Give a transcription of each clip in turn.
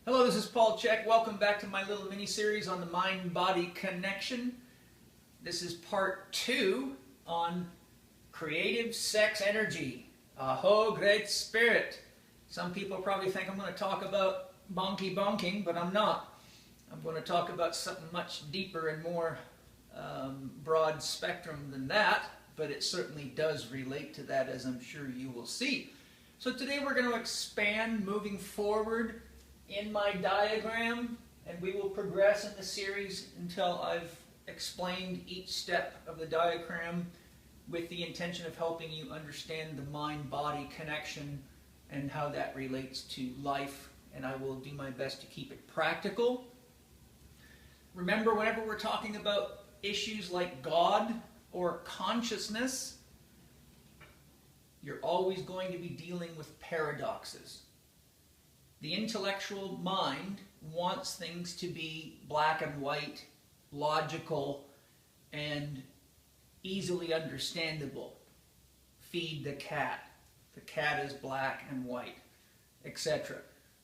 Hello, this is Paul Chek. Welcome back to my little mini-series on the mind-body connection. This is part 2 on creative sex energy. Aho, great spirit. Some people probably think I'm going to talk about bonking, but I'm not. I'm going to talk about something much deeper and more broad spectrum than that, but it certainly does relate to that, as I'm sure you will see. So today we're going to expand moving forward in my diagram, and we will progress in the series until I've explained each step of the diagram with the intention of helping you understand the mind-body connection and how that relates to life, and I will do my best to keep it practical. Remember, whenever we're talking about issues like God or consciousness, you're always going to be dealing with paradoxes. The intellectual mind wants things to be black and white, logical, and easily understandable. Feed the cat is black and white, etc.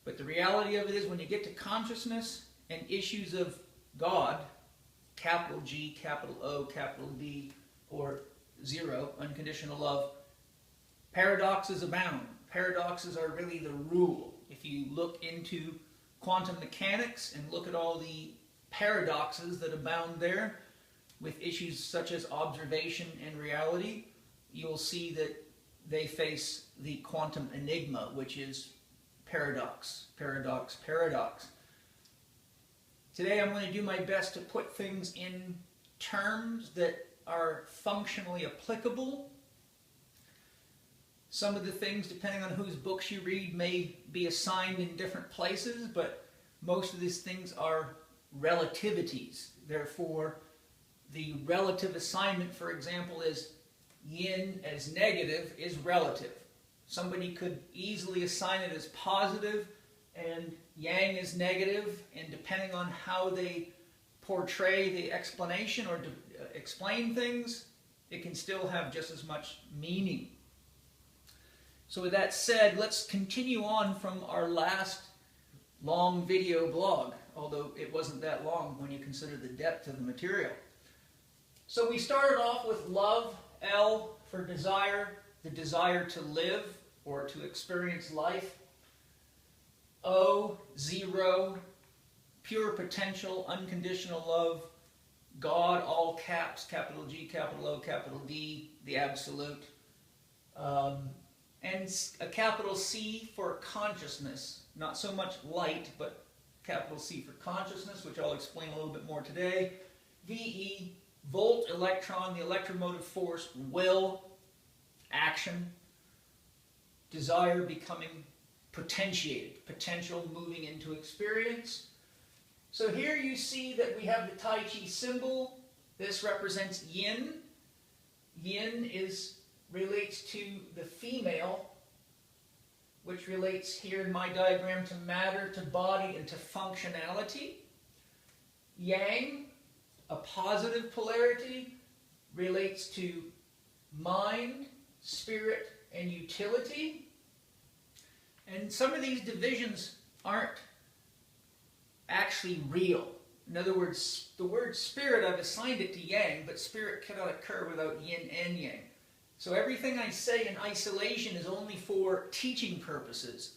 But the reality of it is, when you get to consciousness and issues of God, capital G, capital O, capital D, or zero, unconditional love, paradoxes abound. Paradoxes are really the rule. If you look into quantum mechanics and look at all the paradoxes that abound there with issues such as observation and reality, you'll see that they face the quantum enigma, which is paradox, paradox, paradox. Today I'm going to do my best to put things in terms that are functionally applicable. Some of the things, depending on whose books you read, may be assigned in different places, but most of these things are relativities. Therefore, the relative assignment, for example, is yin as negative is relative. Somebody could easily assign it as positive and yang as negative, and depending on how they portray the explanation or explain things, it can still have just as much meaning. So with that said, let's continue on from our last long video blog, although it wasn't that long when you consider the depth of the material. So we started off with love, L for desire, the desire to live or to experience life. O, zero, pure potential, unconditional love. God, all caps, capital G, capital O, capital D, the absolute. And a capital C for consciousness, not so much light, but capital C for consciousness, which I'll explain a little bit more today. VE, volt, electron, the electromotive force, will, action, desire becoming potentiated, potential moving into experience. So here you see that we have the Tai Chi symbol. This represents yin. Yin relates to the female, which relates here in my diagram to matter, to body, and to functionality. Yang, a positive polarity, relates to mind, spirit, and utility. And some of these divisions aren't actually real. In other words, the word spirit, I've assigned it to yang, but spirit cannot occur without yin and yang. So everything I say in isolation is only for teaching purposes.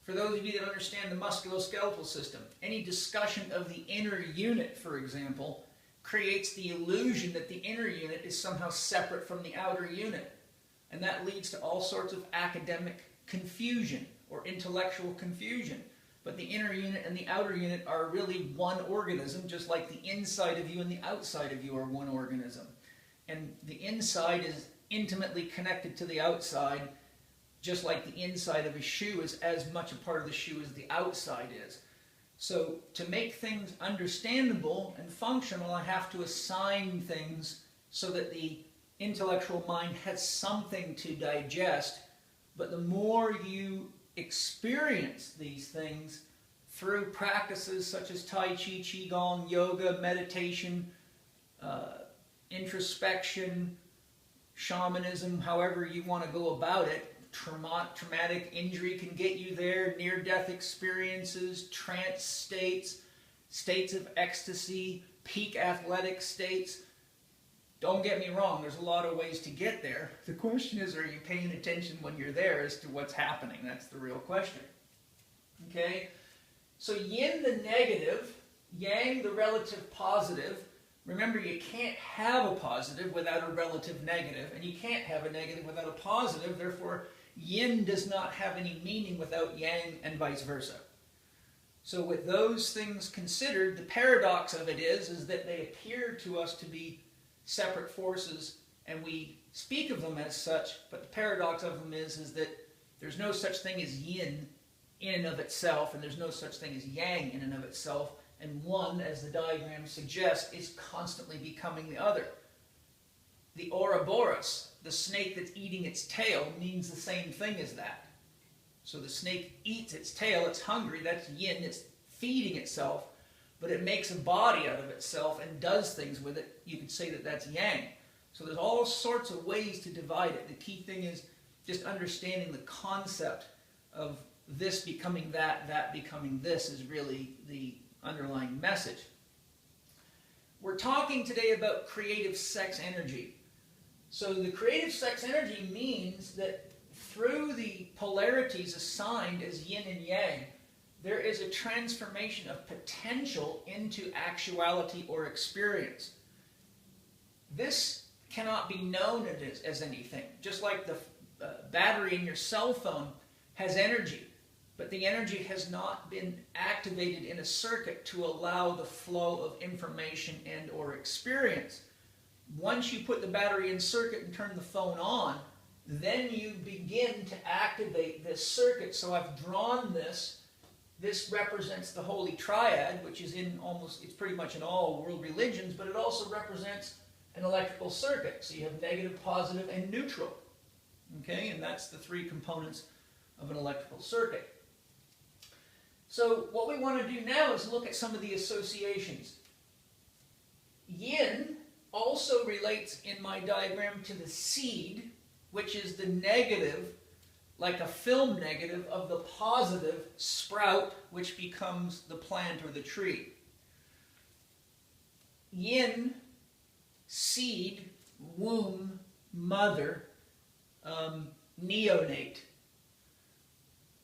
For those of you that understand the musculoskeletal system, any discussion of the inner unit, for example, creates the illusion that the inner unit is somehow separate from the outer unit. And that leads to all sorts of academic confusion or intellectual confusion. But the inner unit and the outer unit are really one organism, just like the inside of you and the outside of you are one organism. And the inside is intimately connected to the outside, just like the inside of a shoe is as much a part of the shoe as the outside is. So to make things understandable and functional, I have to assign things so that the intellectual mind has something to digest. But the more you experience these things through practices such as Tai Chi, Qigong, yoga, meditation, introspection, shamanism, however you want to go about it, traumatic injury can get you there, near-death experiences, trance states, states of ecstasy, peak athletic states. Don't get me wrong, there's a lot of ways to get there. The question is, are you paying attention when you're there as to what's happening? That's the real question. Okay? So yin the negative, yang the relative positive. Remember, you can't have a positive without a relative negative, and you can't have a negative without a positive. Therefore, yin does not have any meaning without yang, and vice versa. So with those things considered, the paradox of it is that they appear to us to be separate forces, and we speak of them as such, but the paradox of them is that there's no such thing as yin in and of itself, and there's no such thing as yang in and of itself, and one, as the diagram suggests, is constantly becoming the other. The Ouroboros, the snake that's eating its tail, means the same thing as that. So the snake eats its tail, it's hungry, that's yin, it's feeding itself, but it makes a body out of itself and does things with it. You could say that that's yang. So there's all sorts of ways to divide it. The key thing is just understanding the concept of this becoming that, that becoming this is really the underlying message. We're talking today about creative sex energy. So the creative sex energy means that through the polarities assigned as yin and yang, there is a transformation of potential into actuality or experience. This cannot be known as anything. Just like the battery in your cell phone has energy, but the energy has not been activated in a circuit to allow the flow of information and or experience. Once you put the battery in circuit and turn the phone on, then you begin to activate this circuit. So I've drawn this. This represents the Holy Triad, which is in almost, it's pretty much in all world religions, but it also represents an electrical circuit. So you have negative, positive, and neutral. Okay, and that's the three components of an electrical circuit. So what we want to do now is look at some of the associations. Yin also relates in my diagram to the seed, which is the negative, like a film negative, of the positive sprout, which becomes the plant or the tree. Yin, seed, womb, mother, neonate,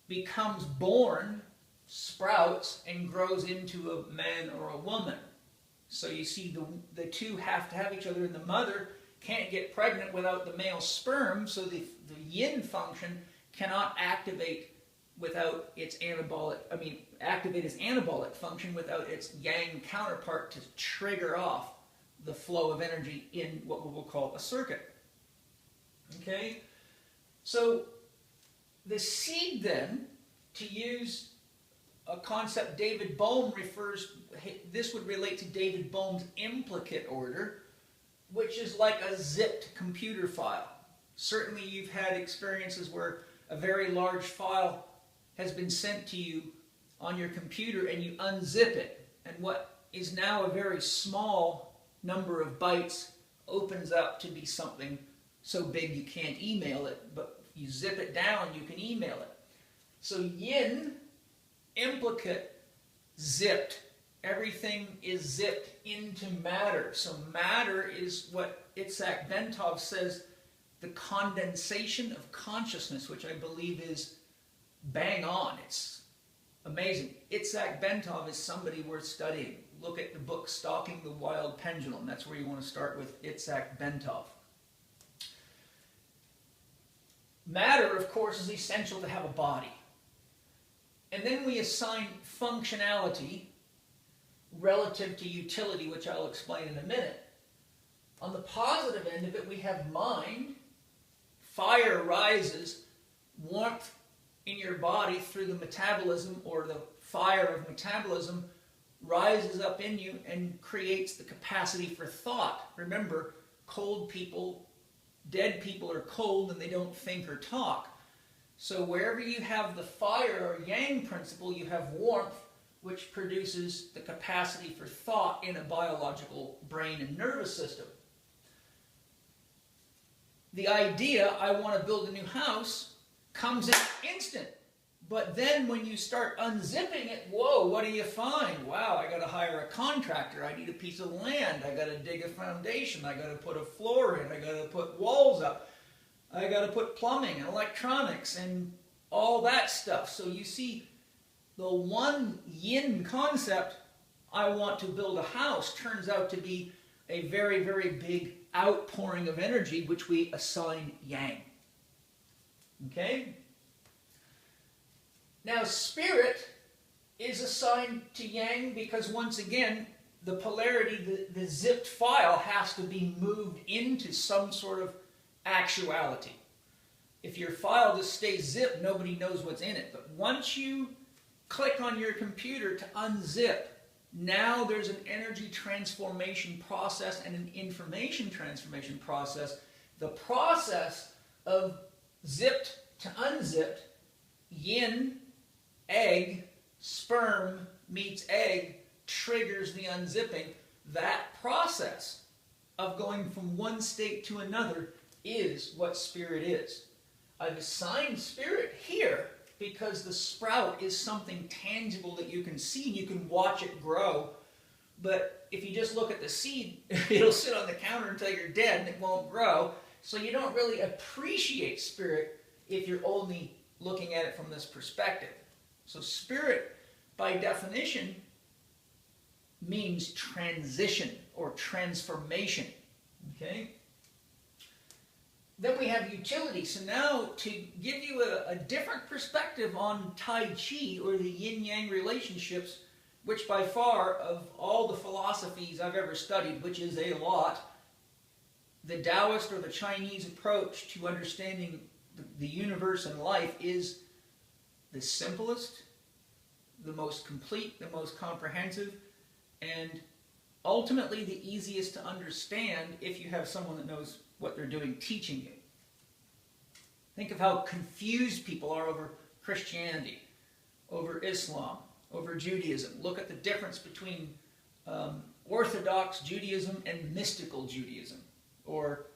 becomes born, sprouts, and grows into a man or a woman. So you see the two have to have each other, and the mother can't get pregnant without the male sperm, so the yin function cannot activate without its activate its anabolic function without its yang counterpart to trigger off the flow of energy in what we will call a circuit. Okay? So the seed then, to use a concept David Bohm refers, this would relate to David Bohm's implicate order, which is like a zipped computer file. Certainly you've had experiences where a very large file has been sent to you on your computer and you unzip it, and what is now a very small number of bytes opens up to be something so big you can't email it, but if you zip it down you can email it. So yin, implicate, zipped. Everything is zipped into matter. So matter is what Itzhak Bentov says, the condensation of consciousness, which I believe is bang on. It's amazing. Itzhak Bentov is somebody worth studying. Look at the book Stalking the Wild Pendulum. That's where you want to start with Itzhak Bentov. Matter, of course, is essential to have a body. And then we assign functionality relative to utility, which I'll explain in a minute. On the positive end of it, we have mind. Fire rises, warmth in your body through the metabolism, or the fire of metabolism rises up in you and creates the capacity for thought. Remember, cold people, dead people are cold and they don't think or talk. So wherever you have the fire or yang principle, you have warmth, which produces the capacity for thought in a biological brain and nervous system. The idea, I want to build a new house, comes in instant. But then when you start unzipping it, whoa, what do you find? Wow, I got to hire a contractor. I need a piece of land. I got to dig a foundation. I got to put a floor in. I got to put walls up. I got to put plumbing and electronics and all that stuff. So you see, the one yin concept, I want to build a house, turns out to be a very, very big outpouring of energy, which we assign yang. Okay? Now, spirit is assigned to yang because, once again, the polarity, the zipped file has to be moved into some sort of actuality. If your file just stays zipped, nobody knows what's in it. But once you click on your computer to unzip, now there's an energy transformation process and an information transformation process. The process of zipped to unzipped, yin, egg, sperm meets egg, triggers the unzipping. That process of going from one state to another is what spirit is. I've assigned spirit here because the sprout is something tangible that you can see and you can watch it grow. But if you just look at the seed, it'll sit on the counter until you're dead and it won't grow. So you don't really appreciate spirit if you're only looking at it from this perspective. So spirit, by definition, means transition or transformation. Okay? Then we have utility. So now, to give you a different perspective on Tai Chi, or the yin-yang relationships, which by far, of all the philosophies I've ever studied, which is a lot, the Taoist or the Chinese approach to understanding the universe and life is the simplest, the most complete, the most comprehensive, and ultimately the easiest to understand if you have someone that knows what they're doing teaching you. Think of how confused people are over Christianity, over Islam, over Judaism. Look at the difference between Orthodox Judaism and mystical Judaism, or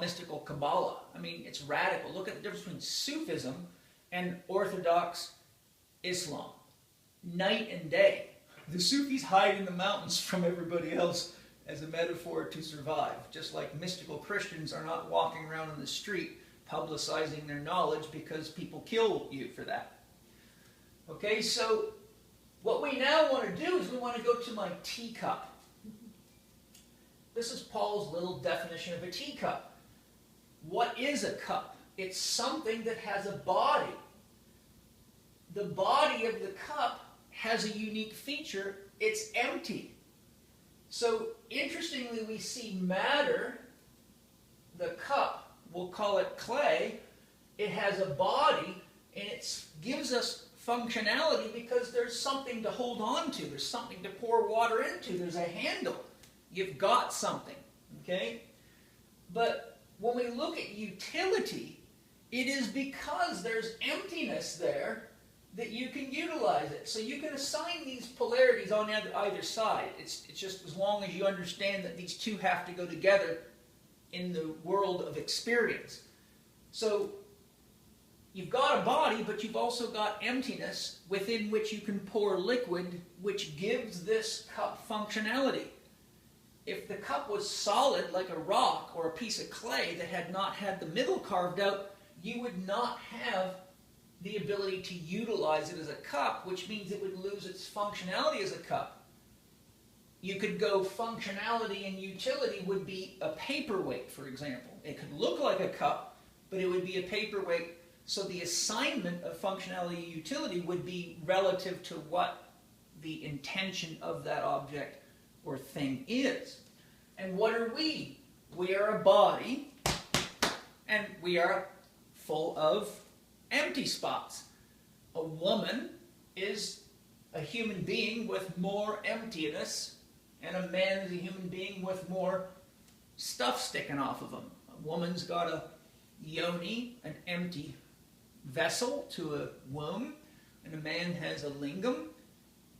mystical Kabbalah. I mean, it's radical. Look at the difference between Sufism and Orthodox Islam. Night and day. The Sufis hide in the mountains from everybody else as a metaphor to survive, just like mystical Christians are not walking around in the street publicizing their knowledge because people kill you for that. Okay, so what we now want to do is we want to go to my teacup. This is Paul's little definition of a teacup. What is a cup? It's something that has a body. The body of the cup has a unique feature. It's empty. So, interestingly, we see matter, the cup, we'll call it clay. It has a body, and it gives us functionality because there's something to hold on to. There's something to pour water into. There's a handle. You've got something, okay? But when we look at utility, it is because there's emptiness there that you can utilize it. So you can assign these polarities on either side. It's just as long as you understand that these two have to go together in the world of experience. So you've got a body, but you've also got emptiness within which you can pour liquid, which gives this cup functionality. If the cup was solid like a rock or a piece of clay that had not had the middle carved out, you would not have the ability to utilize it as a cup, which means it would lose its functionality as a cup. You could go functionality and utility would be a paperweight, for example. It could look like a cup, but it would be a paperweight. So the assignment of functionality and utility would be relative to what the intention of that object or thing is. And what are we? We are a body, and we are full of empty spots. A woman is a human being with more emptiness, and a man is a human being with more stuff sticking off of him. A woman's got a yoni, an empty vessel to a womb, and a man has a lingam,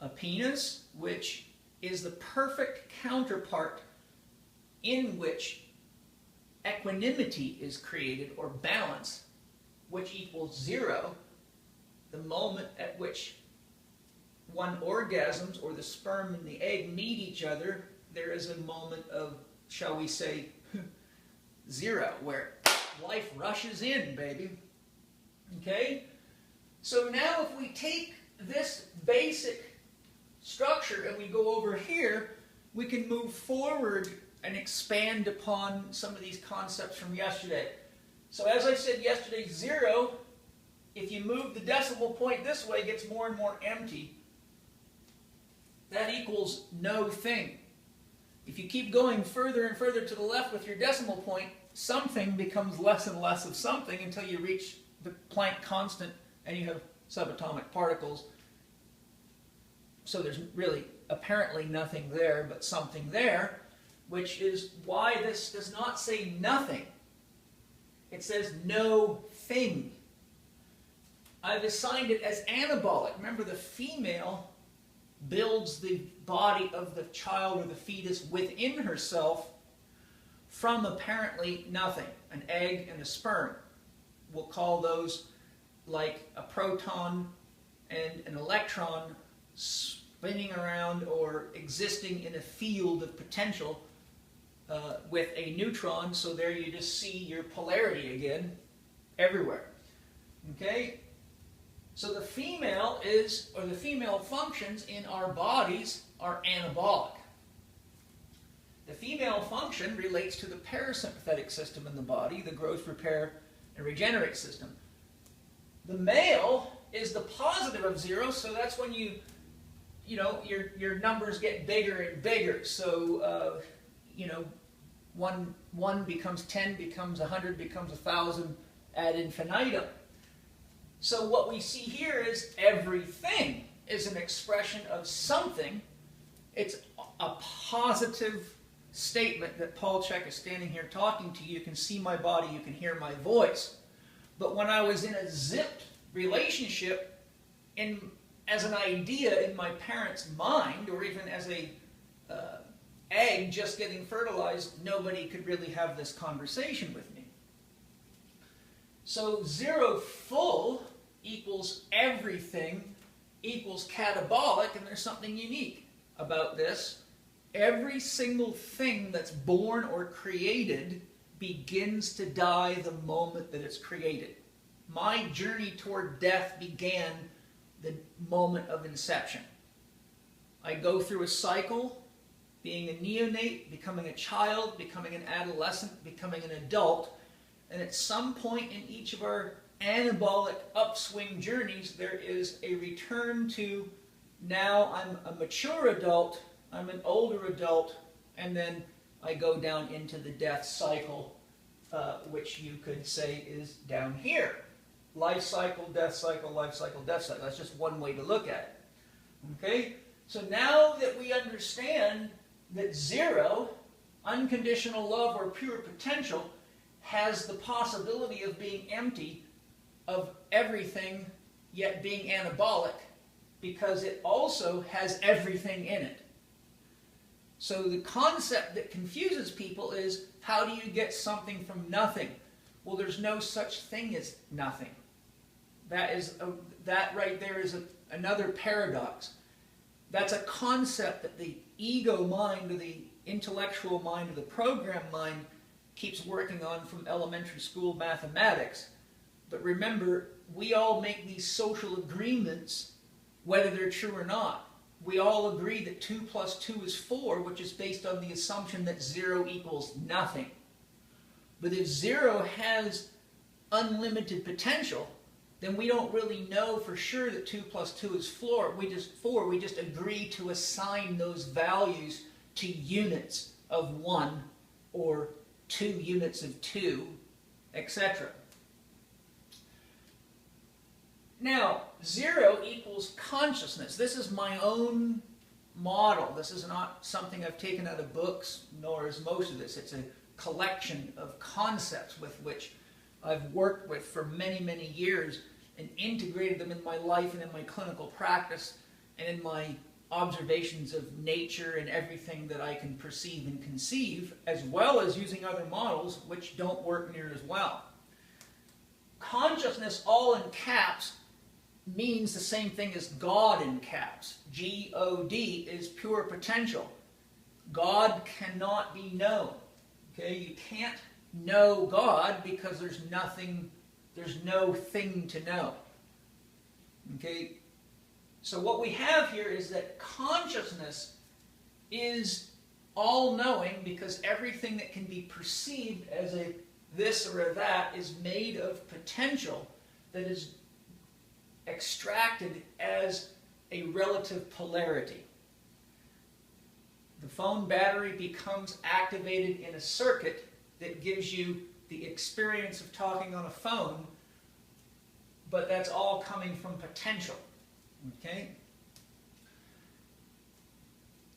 a penis, which is the perfect counterpart in which equanimity is created, or balance, which equals 0, the moment at which one orgasms or the sperm and the egg meet each other, there is a moment of, shall we say, 0, where life rushes in, baby. Okay? So now if we take this basic structure and we go over here, we can move forward and expand upon some of these concepts from yesterday. So as I said yesterday, 0, if you move the decimal point this way, gets more and more empty. That equals no thing. If you keep going further and further to the left with your decimal point, something becomes less and less of something until you reach the Planck constant and you have subatomic particles. So there's really apparently nothing there but something there, which is why this does not say nothing. It says no thing. I've assigned it as anabolic. Remember, the female builds the body of the child or the fetus within herself from apparently nothing, an egg and a sperm. We'll call those like a proton and an electron spinning around or existing in a field of potential with a neutron. So there you just see your polarity again everywhere. Okay? So the female is, or the female functions in our bodies are anabolic. The female function relates to the parasympathetic system in the body, the growth, repair, and regenerate system. The male is the positive of 0, so that's when your numbers get bigger and bigger. So, one becomes 10, becomes 100, becomes 1,000 ad infinitum. So what we see here is everything is an expression of something. It's a positive statement that Paul Chek is standing here talking to you. You can see my body, you can hear my voice. But when I was in a zipped relationship, as an idea in my parents' mind, or even as a egg just getting fertilized, nobody could really have this conversation with me. So 0 full equals everything equals catabolic, and there's something unique about this. Every single thing that's born or created begins to die the moment that it's created. My journey toward death began the moment of inception. I go through a cycle, being a neonate, becoming a child, becoming an adolescent, becoming an adult, and at some point in each of our anabolic upswing journeys, there is a return to, now I'm a mature adult, I'm an older adult, and then I go down into the death cycle, which you could say is down here. Life cycle, death cycle, life cycle, death cycle. That's just one way to look at it. Okay? So now that we understand that 0, unconditional love or pure potential, has the possibility of being empty of everything, yet being anabolic, because it also has everything in it. So the concept that confuses people is, how do you get something from nothing? Well, there's no such thing as nothing. That right there is another paradox. That's a concept that the ego mind, or the intellectual mind, or the program mind keeps working on from elementary school mathematics. But remember, we all make these social agreements, whether they're true or not. We all agree that 2 plus 2 is 4, which is based on the assumption that 0 equals nothing. But if 0 has unlimited potential, then we don't really know for sure that 2 plus 2 is 4. We just agree to assign those values to units of 1 or 2 units of 2, etc. Now, 0 equals consciousness. This is my own model. This is not something I've taken out of books, nor is most of this. It's a collection of concepts with which I've worked with for many, many years and integrated them in my life and in my clinical practice and in my observations of nature and everything that I can perceive and conceive, as well as using other models which don't work near as well. consciousness all in caps means the same thing as God in caps. G-O-D is pure potential. God cannot be known. Okay, you can't know God because there's no thing to know. Okay, so what we have here is that consciousness is all-knowing because everything that can be perceived as a this or a that is made of potential that is extracted as a relative polarity. The phone battery becomes activated in a circuit that gives you the experience of talking on a phone, but that's all coming from potential. Okay?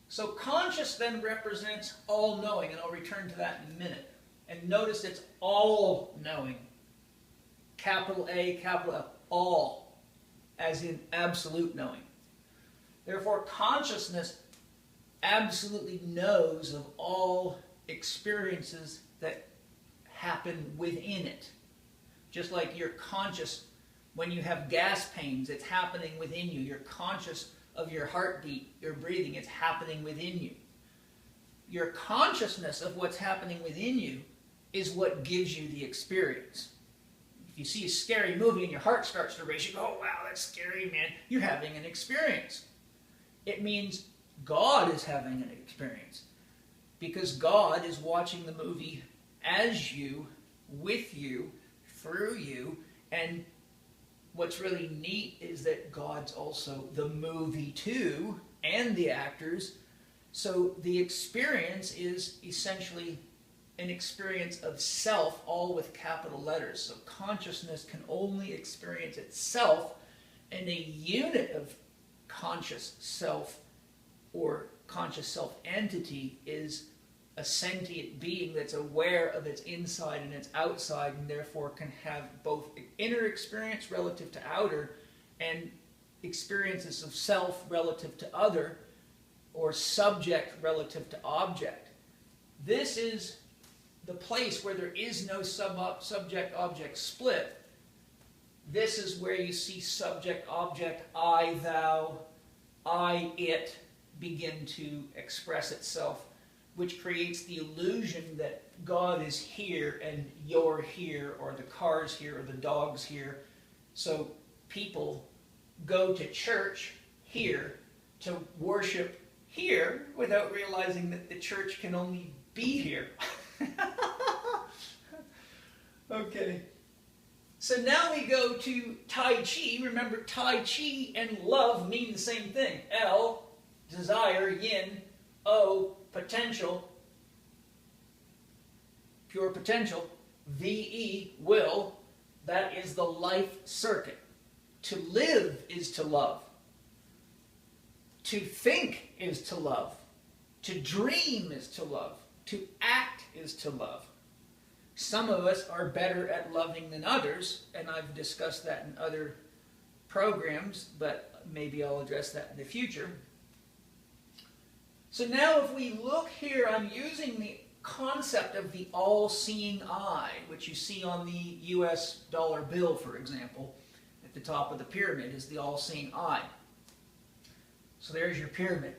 So conscious then represents all-knowing, and I'll return to that in a minute. And notice it's all-knowing. Capital A, capital F, all, as in absolute knowing. Therefore, consciousness absolutely knows of all experiences that happen within it. Just like you're conscious when you have gas pains, it's happening within you. You're conscious of your heartbeat, your breathing, it's happening within you. Your consciousness of what's happening within you is what gives you the experience. If you see a scary movie and your heart starts to race, you go, oh, wow, that's scary, man. You're having an experience. It means God is having an experience because God is watching the movie as you, with you, through you, and what's really neat is that God's also the movie too, and the actors. So the experience is essentially an experience of self, all with capital letters. So consciousness can only experience itself, and a unit of conscious self or conscious self-entity is a sentient being that's aware of its inside and its outside, and therefore can have both inner experience relative to outer and experiences of self relative to other, or subject relative to object. This is the place where there is no subject-object split. This is where you see subject-object, I, thou, I, it begin to express itself, which creates the illusion that God is here and you're here, or the car's here, or the dog's here. So people go to church here to worship here without realizing that the church can only be here. Okay. So now we go to Tai Chi. Remember, Tai Chi and love mean the same thing. L, desire, yin. O, potential, pure potential. V-E, will. That is the life circuit. To live is to love. To think is to love. To dream is to love. To act is to love. Some of us are better at loving than others, and I've discussed that in other programs, but maybe I'll address that in the future. So now if we look here, I'm using the concept of the all-seeing eye, which you see on the US dollar bill, for example. At the top of the pyramid is the all-seeing eye. So there's your pyramid.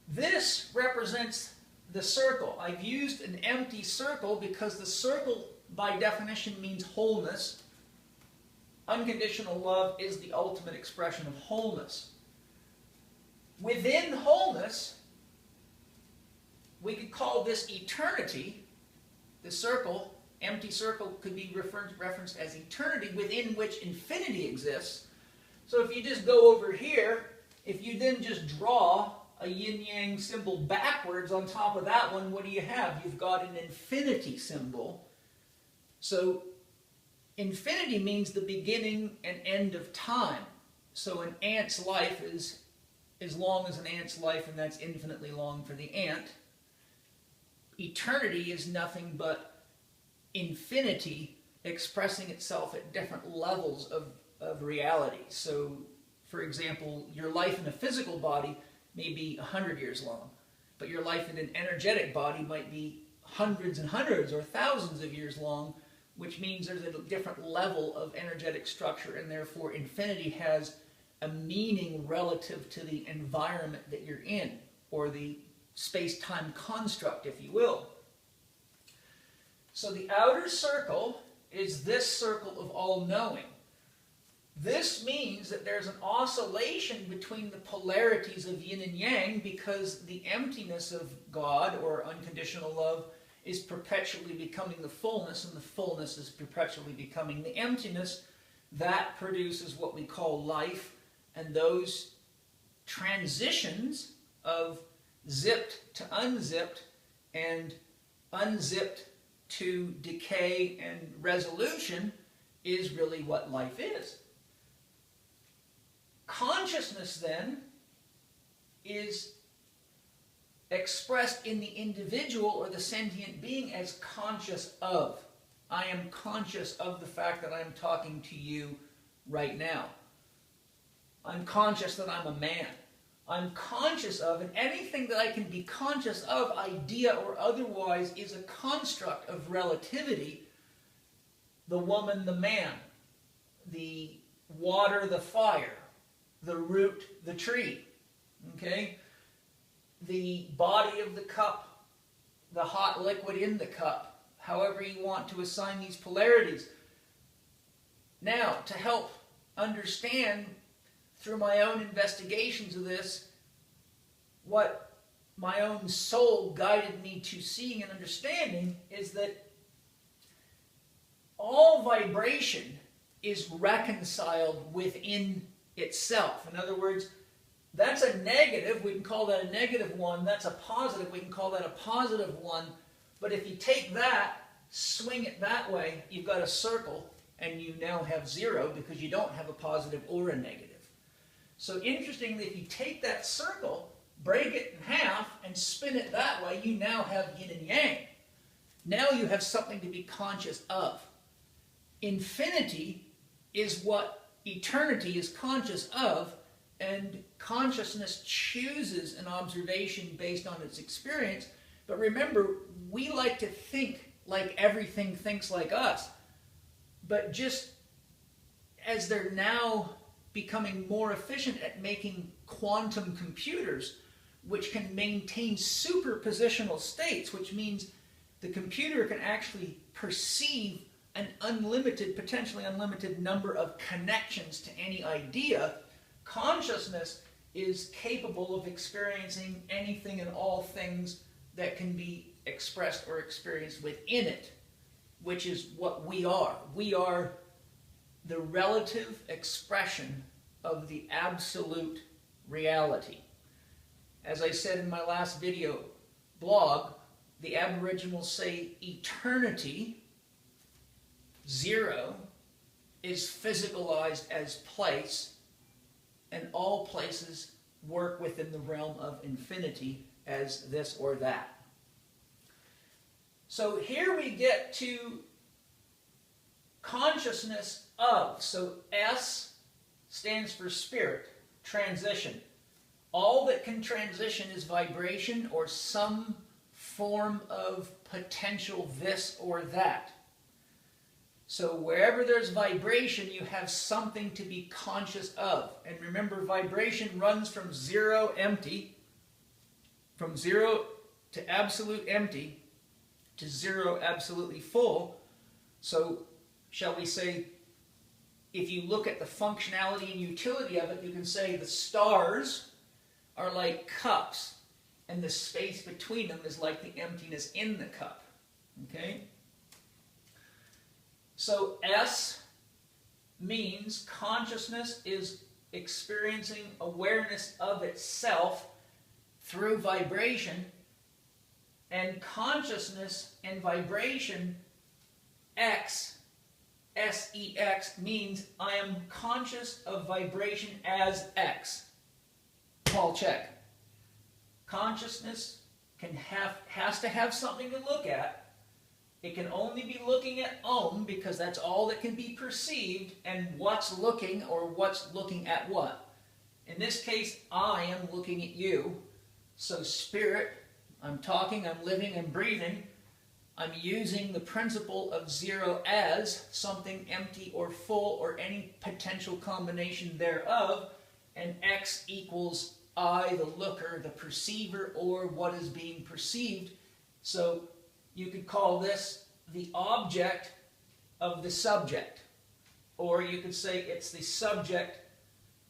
This represents the circle. I've used an empty circle because the circle, by definition, means wholeness. Unconditional love is the ultimate expression of wholeness. Within wholeness, we could call this eternity. The circle, empty circle, could be referenced as eternity, within which infinity exists. So if you just go over here, if you then just draw a yin-yang symbol backwards on top of that one, what do you have? You've got an infinity symbol. So infinity means the beginning and end of time. So an ant's life is as long as an ant's life, and that's infinitely long for the ant. Eternity is nothing but infinity expressing itself at different levels of reality. So, for example, your life in a physical body may be 100 years long, but your life in an energetic body might be hundreds and hundreds or thousands of years long, which means there's a different level of energetic structure, and therefore infinity has a meaning relative to the environment that you're in, or the space-time construct, if you will. So the outer circle is this circle of all-knowing. This means that there's an oscillation between the polarities of yin and yang, because the emptiness of God, or unconditional love, is perpetually becoming the fullness, and the fullness is perpetually becoming the emptiness. That produces what we call life, and those transitions of zipped to unzipped, and unzipped to decay and resolution is really what life is. Consciousness, then, is expressed in the individual or the sentient being as conscious of. I am conscious of the fact that I'm talking to you right now. I'm conscious that I'm a man. I'm conscious of, and anything that I can be conscious of, idea or otherwise, is a construct of relativity. The woman, the man, the water, the fire, the root, the tree, okay? The body of the cup, the hot liquid in the cup, however you want to assign these polarities. Now, to help understand through my own investigations of this, what my own soul guided me to seeing and understanding is that all vibration is reconciled within itself. In other words, that's a negative, we can call that a negative one. That's a positive, we can call that a positive one. But if you take that, swing it that way, you've got a circle, and you now have zero because you don't have a positive or a negative. So interestingly, if you take that circle, break it in half, and spin it that way, you now have yin and yang. Now you have something to be conscious of. Infinity is what eternity is conscious of, and consciousness chooses an observation based on its experience. But remember, we like to think like everything thinks like us. But just as they're now becoming more efficient at making quantum computers, which can maintain superpositional states, which means the computer can actually perceive an unlimited, potentially unlimited number of connections to any idea, consciousness is capable of experiencing anything and all things that can be expressed or experienced within it, which is what we are. We are the relative expression of the absolute reality. As I said in my last video blog, the Aboriginals say eternity, zero, is physicalized as place, and all places work within the realm of infinity as this or that. So here we get to consciousness of. So S stands for spirit, transition. All that can transition is vibration or some form of potential this or that. So wherever there's vibration, you have something to be conscious of. And remember, vibration runs from zero, empty, from zero to absolute empty, to zero, absolutely full. So, shall we say, if you look at the functionality and utility of it, you can say the stars are like cups, and the space between them is like the emptiness in the cup. Okay? So S means consciousness is experiencing awareness of itself through vibration, and consciousness and vibration, X, S-E-X, means I am conscious of vibration as X. Paul Chek. Consciousness has to have something to look at. It can only be looking at because that's all that can be perceived, and what's looking or what's looking at what. In this case, I am looking at you. So spirit, I'm talking, I'm living, I'm breathing. I'm using the principle of zero as something empty or full or any potential combination thereof, and X equals I, the looker, the perceiver, or what is being perceived. So you could call this the object of the subject. Or you could say it's the subject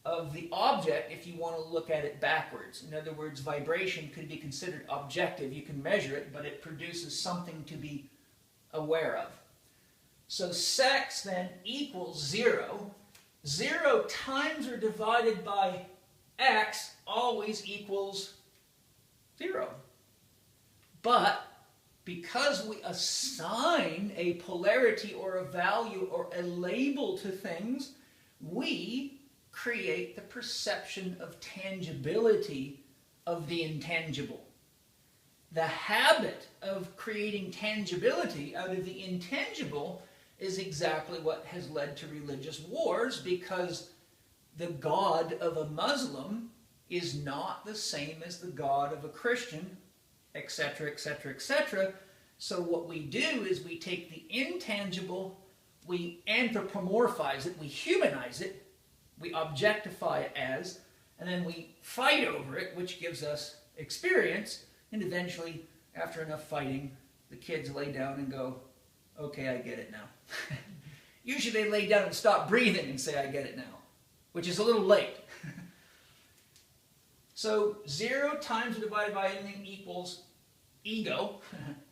of the object if you want to look at it backwards. In other words, vibration could be considered objective. You can measure it, but it produces something to be aware of. So sex then equals 0. 0 times or divided by X always equals 0. But because we assign a polarity or a value or a label to things, we create the perception of tangibility of the intangible. The habit of creating tangibility out of the intangible is exactly what has led to religious wars, because the God of a Muslim is not the same as the God of a Christian, etc., etc., etc. So what we do is we take the intangible, we anthropomorphize it, we humanize it, we objectify it as, and then we fight over it, which gives us experience, and eventually, after enough fighting, the kids lay down and go, okay, I get it now. Usually they lay down and stop breathing and say, I get it now, which is a little late. So 0 times or divided by anything equals ego,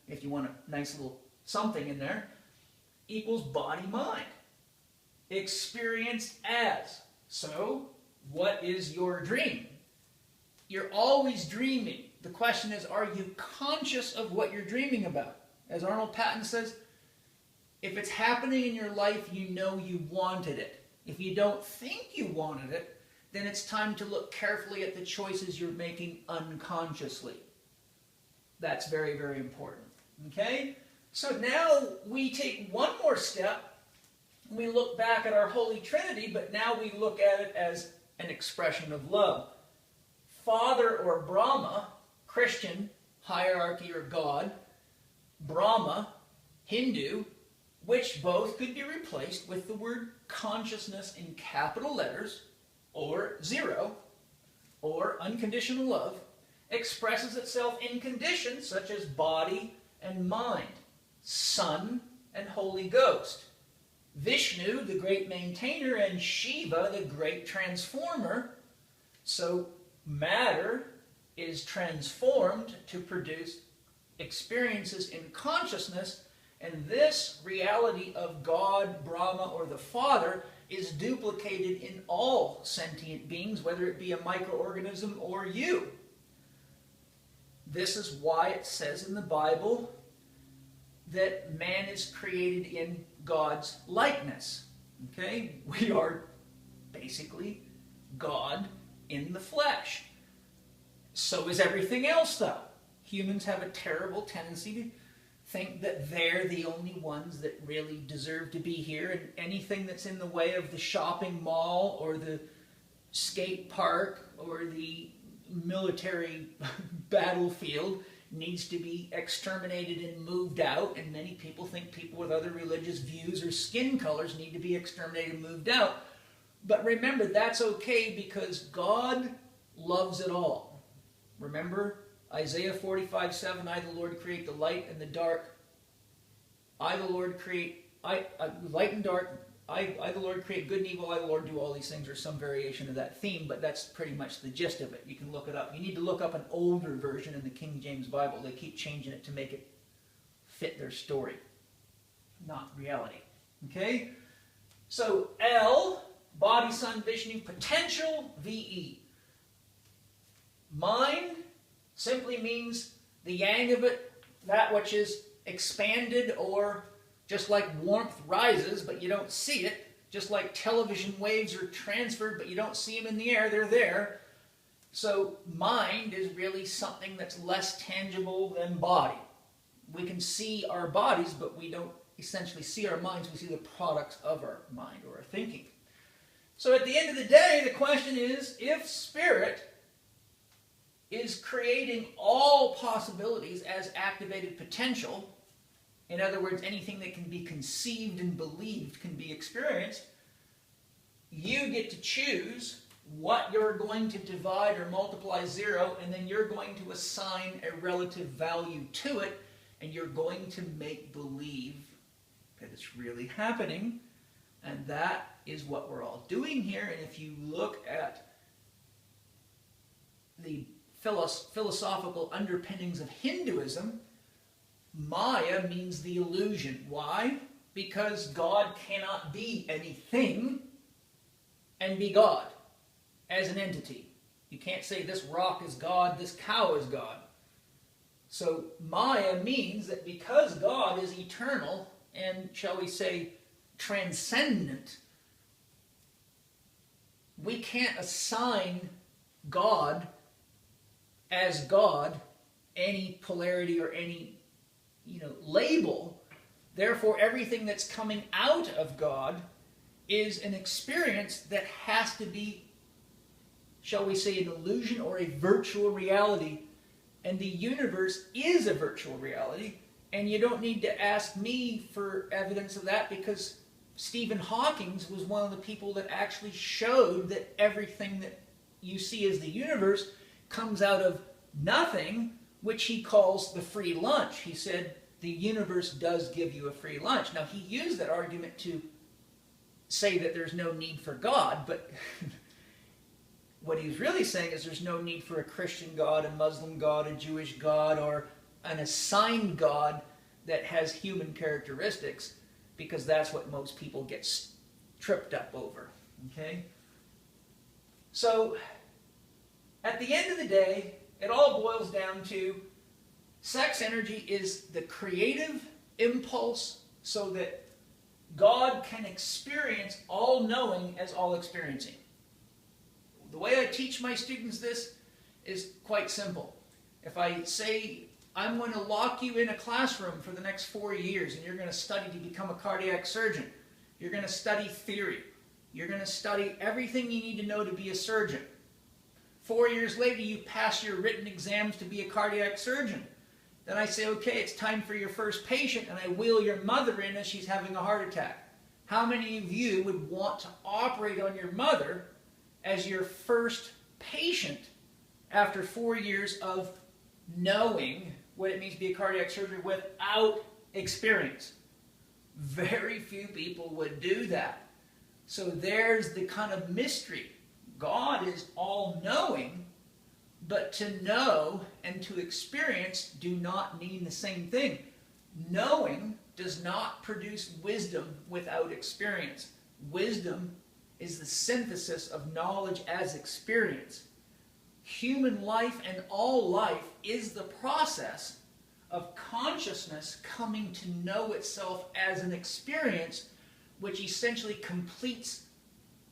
if you want a nice little something in there, equals body-mind. Experienced as. So, what is your dream? You're always dreaming. The question is, are you conscious of what you're dreaming about? As Arnold Patton says, if it's happening in your life, you know you wanted it. If you don't think you wanted it, then it's time to look carefully at the choices you're making unconsciously. That's very, very important. Okay? So now we take one more step. We look back at our Holy Trinity, but now we look at it as an expression of love. Father or Brahma, Christian, hierarchy or God, Brahma, Hindu, which both could be replaced with the word consciousness in capital letters, or 0, or unconditional love, expresses itself in conditions such as body and mind, Son and Holy Ghost, Vishnu, the great maintainer, and Shiva, the great transformer. So matter is transformed to produce experiences in consciousness, and this reality of God, Brahma, or the Father is duplicated in all sentient beings, whether it be a microorganism or you. This is why it says in the Bible that man is created in God's likeness. Okay? We are basically God in the flesh. So is everything else, though. Humans have a terrible tendency to think that they're the only ones that really deserve to be here, and anything that's in the way of the shopping mall or the skate park or the military battlefield needs to be exterminated and moved out, and many people think people with other religious views or skin colors need to be exterminated and moved out. But remember, that's okay because God loves it all. Remember Isaiah 45:7, I the Lord create the light and the dark. I the Lord create light and dark. I the Lord create good and evil. I the Lord do all these things, or some variation of that theme, but that's pretty much the gist of it. You can look it up. You need to look up an older version in the King James Bible. They keep changing it to make it fit their story, not reality. Okay? So L, body, sun, Vishnu, potential, VE. Mind simply means the yang of it, that which is expanded, or just like warmth rises, but you don't see it. Just like television waves are transferred, but you don't see them in the air, they're there. So mind is really something that's less tangible than body. We can see our bodies, but we don't essentially see our minds. We see the products of our mind or our thinking. So at the end of the day, the question is, if spirit is creating all possibilities as activated potential, In other words, anything that can be conceived and believed can be experienced. You get to choose what you're going to divide or multiply 0, and then you're going to assign a relative value to it, and you're going to make believe that it's really happening. And that is what we're all doing here. And if you look at the philosophical underpinnings of Hinduism, Maya means the illusion. Why? Because God cannot be anything and be God as an entity. You can't say this rock is God, this cow is God. So Maya means that because God is eternal and, shall we say, transcendent, we can't assign God as God any polarity or any label. Therefore, everything that's coming out of God is an experience that has to be, shall we say, an illusion or a virtual reality. And the universe is a virtual reality. And you don't need to ask me for evidence of that, because Stephen Hawking was one of the people that actually showed that everything that you see as the universe comes out of nothing, which he calls the free lunch. He said the universe does give you a free lunch. Now, he used that argument to say that there's no need for God, but what he's really saying is there's no need for a Christian God, a Muslim God, a Jewish God, or an assigned God that has human characteristics, because that's what most people get tripped up over. Okay? So, at the end of the day, it all boils down to sex energy is the creative impulse so that God can experience all knowing as all experiencing. The way I teach my students this is quite simple. If I say, I'm going to lock you in a classroom for the next 4 years and you're going to study to become a cardiac surgeon, you're going to study theory, you're going to study everything you need to know to be a surgeon. 4 years later, you pass your written exams to be a cardiac surgeon. Then I say, okay, it's time for your first patient, and I wheel your mother in as she's having a heart attack. How many of you would want to operate on your mother as your first patient after 4 years of knowing what it means to be a cardiac surgeon without experience? Very few people would do that. So there's the kind of mystery. God is all-knowing, but to know and to experience do not mean the same thing. Knowing does not produce wisdom without experience. Wisdom is the synthesis of knowledge as experience. Human life and all life is the process of consciousness coming to know itself as an experience, which essentially completes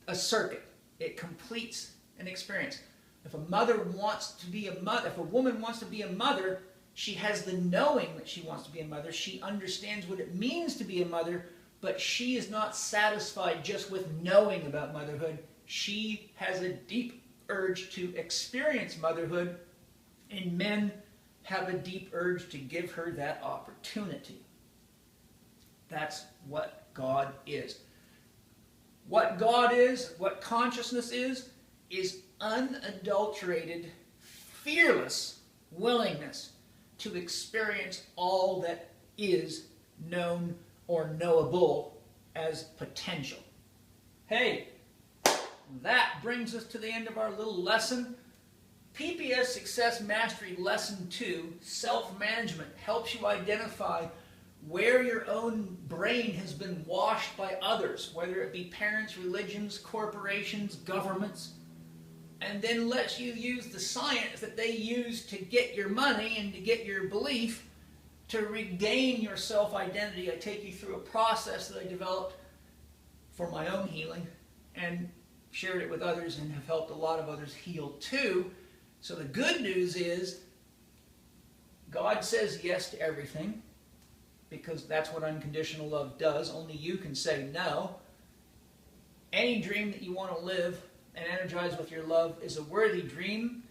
a circuit. It completes an experience. If a mother wants to be a mother, if a woman wants to be a mother, she has the knowing that she wants to be a mother. She understands what it means to be a mother, but she is not satisfied just with knowing about motherhood. She has a deep urge to experience motherhood, and men have a deep urge to give her that opportunity. That's what God is. What God is, what consciousness is unadulterated, fearless willingness to experience all that is known or knowable as potential. Hey, that brings us to the end of our little lesson. PPS Success Mastery Lesson 2, Self-Management, helps you identify where your own brain has been washed by others, whether it be parents, religions, corporations, governments, and then lets you use the science that they use to get your money and to get your belief to regain your self-identity. I take you through a process that I developed for my own healing and shared it with others and have helped a lot of others heal too. So the good news is God says yes to everything, because that's what unconditional love does. Only you can say no. Any dream that you want to live and energize with your love is a worthy dream.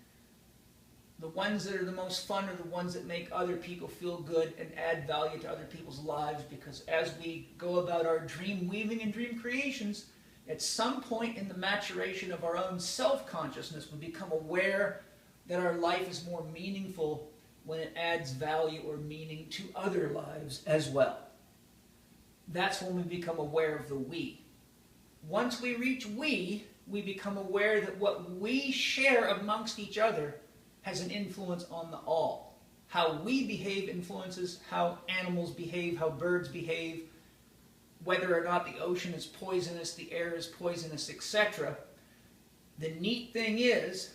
The ones that are the most fun are the ones that make other people feel good and add value to other people's lives, because as we go about our dream weaving and dream creations, at some point in the maturation of our own self-consciousness, we become aware that our life is more meaningful when it adds value or meaning to other lives as well. That's when we become aware of the we. Once we reach we become aware that what we share amongst each other has an influence on the all. How we behave influences how animals behave, how birds behave, whether or not the ocean is poisonous, the air is poisonous, etc. The neat thing is,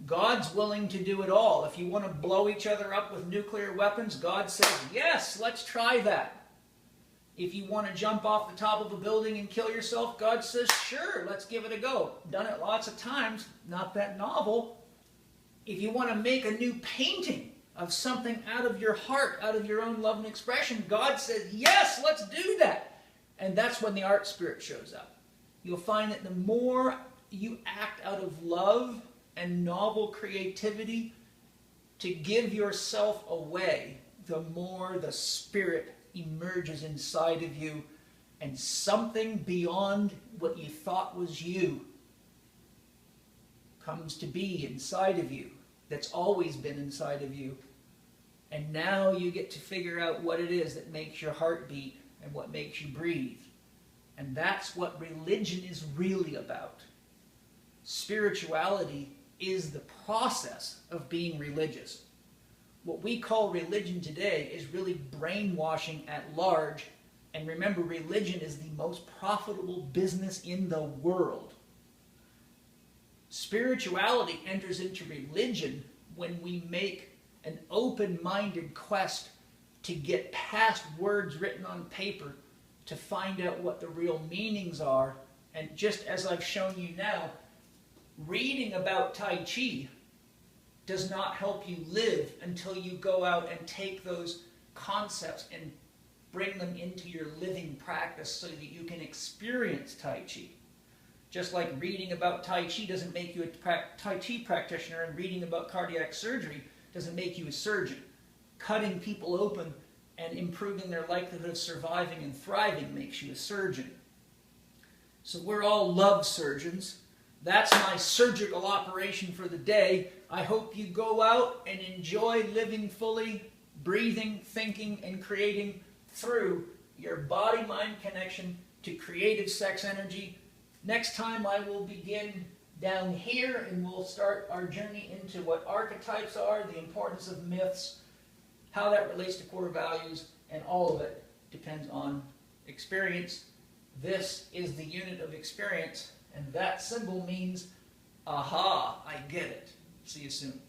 God's willing to do it all. If you want to blow each other up with nuclear weapons, God says, yes, let's try that. If you want to jump off the top of a building and kill yourself, God says, sure, let's give it a go. Done it lots of times, not that novel. If you want to make a new painting of something out of your heart, out of your own love and expression, God says, yes, let's do that. And that's when the art spirit shows up. You'll find that the more you act out of love and novel creativity to give yourself away, the more the spirit emerges inside of you, and something beyond what you thought was you comes to be inside of you, that's always been inside of you. And now you get to figure out what it is that makes your heart beat and what makes you breathe. And that's what religion is really about. Spirituality is the process of being religious. What we call religion today is really brainwashing at large. And remember, religion is the most profitable business in the world. Spirituality enters into religion when we make an open-minded quest to get past words written on paper to find out what the real meanings are. And just as I've shown you now, reading about Tai Chi does not help you live until you go out and take those concepts and bring them into your living practice so that you can experience Tai Chi. Just like reading about Tai Chi doesn't make you a Tai Chi practitioner, and reading about cardiac surgery doesn't make you a surgeon. Cutting people open and improving their likelihood of surviving and thriving makes you a surgeon. So we're all love surgeons. That's my surgical operation for the day. I hope you go out and enjoy living fully, breathing, thinking, and creating through your body-mind connection to creative sex energy. Next time I will begin down here and we'll start our journey into what archetypes are, the importance of myths, how that relates to core values, and all of it depends on experience. This is the unit of experience, and that symbol means, aha, I get it. See you soon.